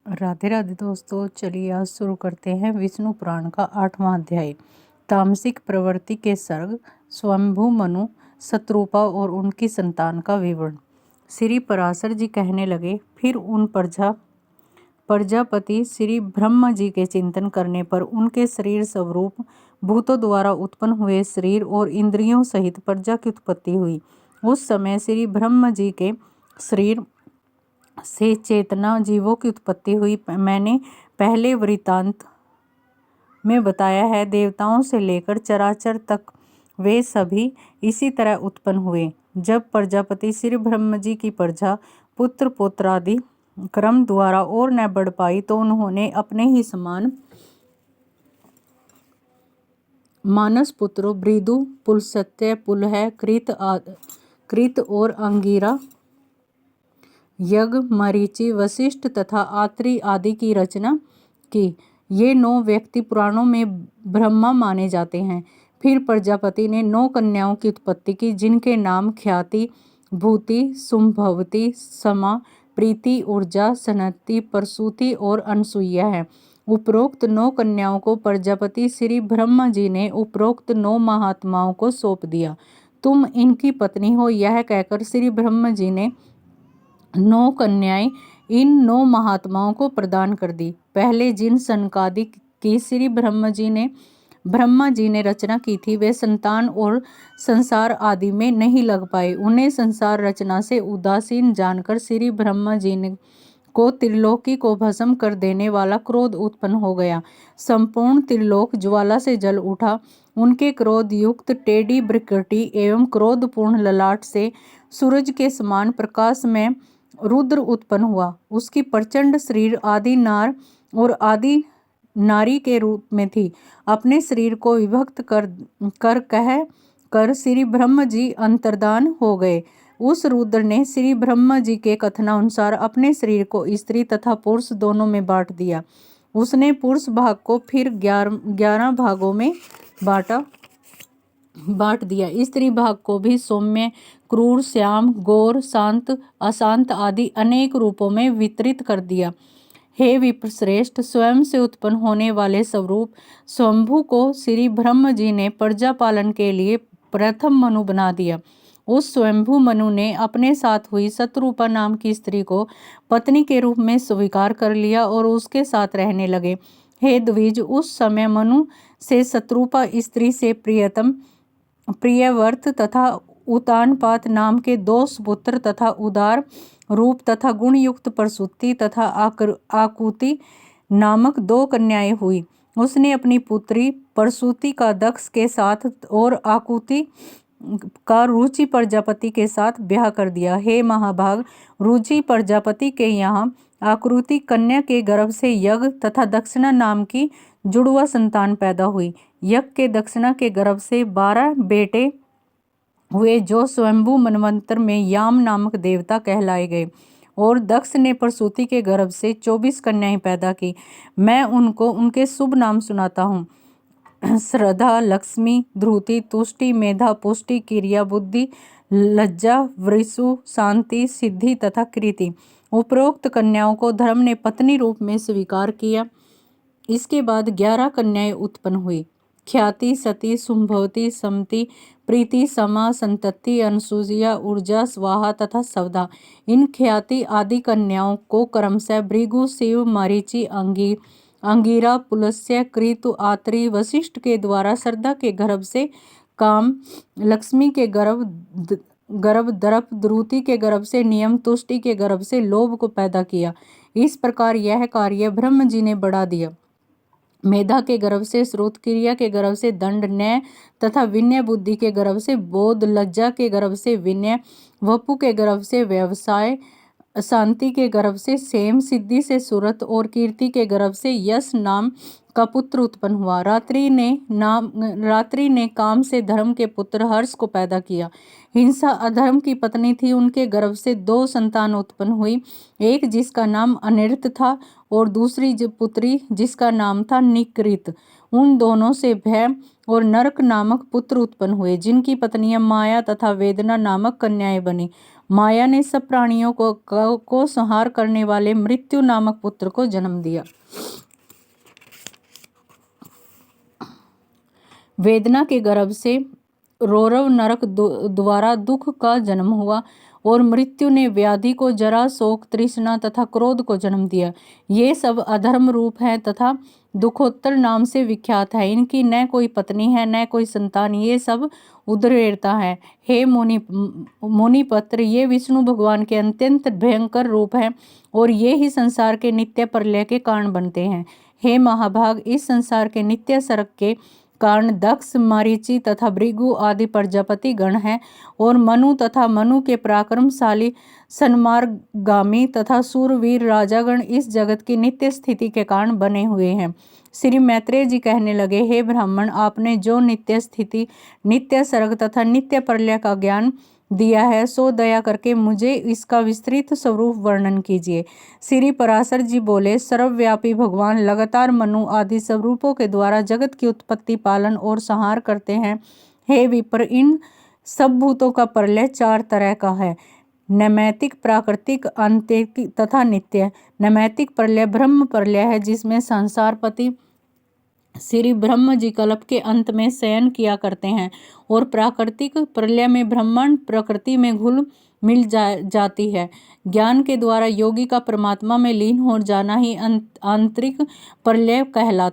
राधे राधे दोस्तों, चलिए आज शुरू करते हैं विष्णु पुराण का 8वां अध्याय। तामसिक प्रवृत्ति के सर्ग, स्वयंभू मनु, शत्रुपा और उनकी संतान का विवरण। श्री पराशर जी कहने लगे, फिर उन प्रजापति श्री ब्रह्म जी के चिंतन करने पर उनके शरीर स्वरूप भूतों द्वारा उत्पन्न हुए शरीर और इंद्रियों सहित प्रजा की उत्पत्ति हुई। उस समय श्री ब्रह्म जी के शरीर से चेतना जीवों की उत्पत्ति हुई। मैंने पहले वृत्तांत में बताया है, देवताओं से लेकर चराचर तक वे सभी इसी तरह उत्पन्न हुए। जब प्रजापति श्री ब्रह्म जी की प्रजा पुत्र पौत्रादि क्रम द्वारा और न बढ़ पाई तो उन्होंने अपने ही समान मानस पुत्रों भृगु, पुलस्त्य, पुलह, कृत और अंगिरा, यज्ञ, मरीचि, वशिष्ठ तथा आत्रि आदि की रचना की। ये 9 व्यक्ति पुराणों में ब्रह्मा माने जाते हैं। फिर प्रजापति ने 9 कन्याओं की उत्पत्ति की, जिनके नाम ख्याति, भूति, सुंभवती, समा, प्रीति, ऊर्जा, सनति, प्रसूति और अनसुईया है। उपरोक्त 9 कन्याओं को प्रजापति श्री ब्रह्म जी ने उपरोक्त 9 महात्माओं को सौंप दिया। तुम इनकी पत्नी हो, यह कहकर श्री ब्रह्म जी ने 9 कन्याएं इन 9 महात्माओं को प्रदान कर दी। पहले जिन सनकादि की श्री ब्रह्मा जी ने रचना की थी, वे संतान और संसार आदि में नहीं लग पाए। उन्हें संसार रचना से उदासीन जानकर श्री ब्रह्मा जी ने को त्रिलोकी को भस्म कर देने वाला क्रोध उत्पन्न हो गया। संपूर्ण त्रिलोक ज्वाला से जल उठा। उनके क्रोध युक्त टेढ़ी भ्रुकुटी एवं क्रोधपूर्ण ललाट से सूरज के समान प्रकाश में रुद्र उत्पन्न हुआ। उसकी प्रचंड शरीर आदि नार और आदि नारी के रूप में थी। अपने शरीर को विभक्त कर श्री ब्रह्म जी अंतर्धान हो गए। उस रुद्र ने श्री ब्रह्म जी के कथनानुसार अपने शरीर को स्त्री तथा पुरुष दोनों में बांट दिया। उसने पुरुष भाग को फिर 11 भागों में बांट दिया। स्त्री भाग को भी सौम्य, क्रूर, श्याम, गौर, शांत, अशांत आदि अनेक रूपों में वितरित कर दिया। हे विप्रश्रेष्ठ, स्वयं से उत्पन्न होने वाले स्वरूप स्वयंभू को श्री ब्रह्म जी ने प्रजा पालन के लिए प्रथम मनु बना दिया। उस स्वयंभू मनु ने अपने साथ हुई शत्रुपा नाम की स्त्री को पत्नी के रूप में स्वीकार कर लिया और उसके साथ रहने लगे। हे द्विज, उस समय मनु से शत्रुपा स्त्री से प्रियव्रत तथा उतानपात नाम के 2 सुपुत्र तथा उदार रूप तथा गुणयुक्त प्रसूति तथा आकुति नामक 2 कन्याएं हुई। उसने अपनी पुत्री प्रसूति का दक्ष के साथ और आकुति का रुचि प्रजापति के साथ ब्याह कर दिया। हे महाभाग, रुचि प्रजापति के यहाँ आकृति कन्या के गर्भ से यज्ञ तथा दक्षिणा नाम की जुड़वा संतान पैदा हुई। यज्ञ के दक्षिणा के गर्भ से 12 बेटे हुए, जो स्वयंभू मनवंतर में याम नामक देवता कहलाए गए। और दक्ष ने प्रसूति के गर्भ से 24 कन्याएं पैदा की। मैं उनको उनके शुभ नाम सुनाता हूँ। श्रद्धा, लक्ष्मी, ध्रुति, तुष्टि, मेधा, पुष्टि, क्रिया, बुद्धि, लज्जा, वृषु, शांति, सिद्धि तथा कृति। उपरोक्त कन्याओं को धर्म ने पत्नी रूप में स्वीकार किया। इसके बाद 11 कन्याएं उत्पन्न हुई। ख्याति, सती, सुंभवती, समति, प्रीति, समा, संतति, अनसुईया, ऊर्जा, स्वाहा तथा सवधा। इन ख्याति आदि कन्याओं को क्रमशः भृगु, शिव, मरीचि, अंगिरा, पुलस्त्य, कृत, आत्रि, वशिष्ठ के द्वारा श्रद्धा के गर्भ से काम, लक्ष्मी के गर्भ दर्प, द्रुति के गर्भ से नियम, तुष्टि के गर्भ से लोभ को पैदा किया। इस प्रकार यह कार्य ब्रह्म जी ने बढ़ा दिया। मेधा के गर्भ से श्रुत, क्रिया के गर्भ से दंड, न्याय तथा विनय, बुद्धि के गर्भ से बोध, लज्जा के गर्भ से विनय, वपु के गर्भ से व्यवसाय, शांति के गर्भ से सेम, सिद्धि से सुरत और कीर्ति के गर्भ से यश नाम का पुत्र उत्पन्न हुआ। रात्रि ने काम से धर्म के पुत्र हर्ष को पैदा किया। हिंसा अधर्म की पत्नी थी, उनके गर्भ से 2 संतान उत्पन्न हुई, एक जिसका नाम अनिर्त था और दूसरी पुत्री जिसका नाम था निकृत। उन दोनों से भय और नरक नामक पुत्र उत्पन्न हुए, जिनकी पत्नियां माया तथा वेदना नामक कन्याएं बनी। माया ने सब प्राणियों को संहार करने वाले मृत्यु नामक पुत्र को जन्म दिया। वेदना के गर्भ से रौरव नरक द्वारा दुख का जन्म हुआ और मृत्यु ने व्याधि को, जरा, शोक, तृष्णा तथा क्रोध को जन्म दिया। ये सब अधर्म रूप हैं तथा दुखोत्तर नाम से विख्यात है। इनकी न कोई पत्नी है न कोई संतान, ये सब उद्रेरता है। हे मुनिपत्र, ये विष्णु भगवान के अत्यंत भयंकर रूप हैं और ये ही संसार के नित्य प्रलय के कारण बनते हैं। हे महाभाग, इस संसार के नित्य सर्ग के कारण दक्ष, मरीचि तथा भृगु आदि प्रजापति गण हैं और मनु तथा मनु के पराक्रमशाली सन्मार्गामी तथा सूरवीर राजागण इस जगत की नित्य स्थिति के कारण बने हुए हैं। श्री मैत्रेय जी कहने लगे, हे ब्राह्मण, आपने जो नित्य स्थिति, नित्य सर्ग तथा नित्य प्रलय का ज्ञान दिया है, सो दया करके मुझे इसका विस्तृत स्वरूप वर्णन कीजिए। श्री पराशर जी बोले, सर्वव्यापी भगवान लगातार मनु आदि स्वरूपों के द्वारा जगत की उत्पत्ति, पालन और संहार करते हैं। हे विप्र, इन सब भूतों का प्रलय 4 तरह का है: नैमित्तिक, प्राकृतिक, आंतरिक तथा नित्य। नैमित्तिक प्रलय ब्रह्म प्रलय है, जिसमें संसारपति श्री ब्रह्म जी कल्प के अंत में शयन किया करते हैं, और प्राकृतिक प्रलय में ब्रह्मांड प्रकृति में घुल मिल जाती है। ज्ञान के द्वारा योगी का परमात्मा में लीन हो जाना ही आंतरिक प्रलय कहलाता है।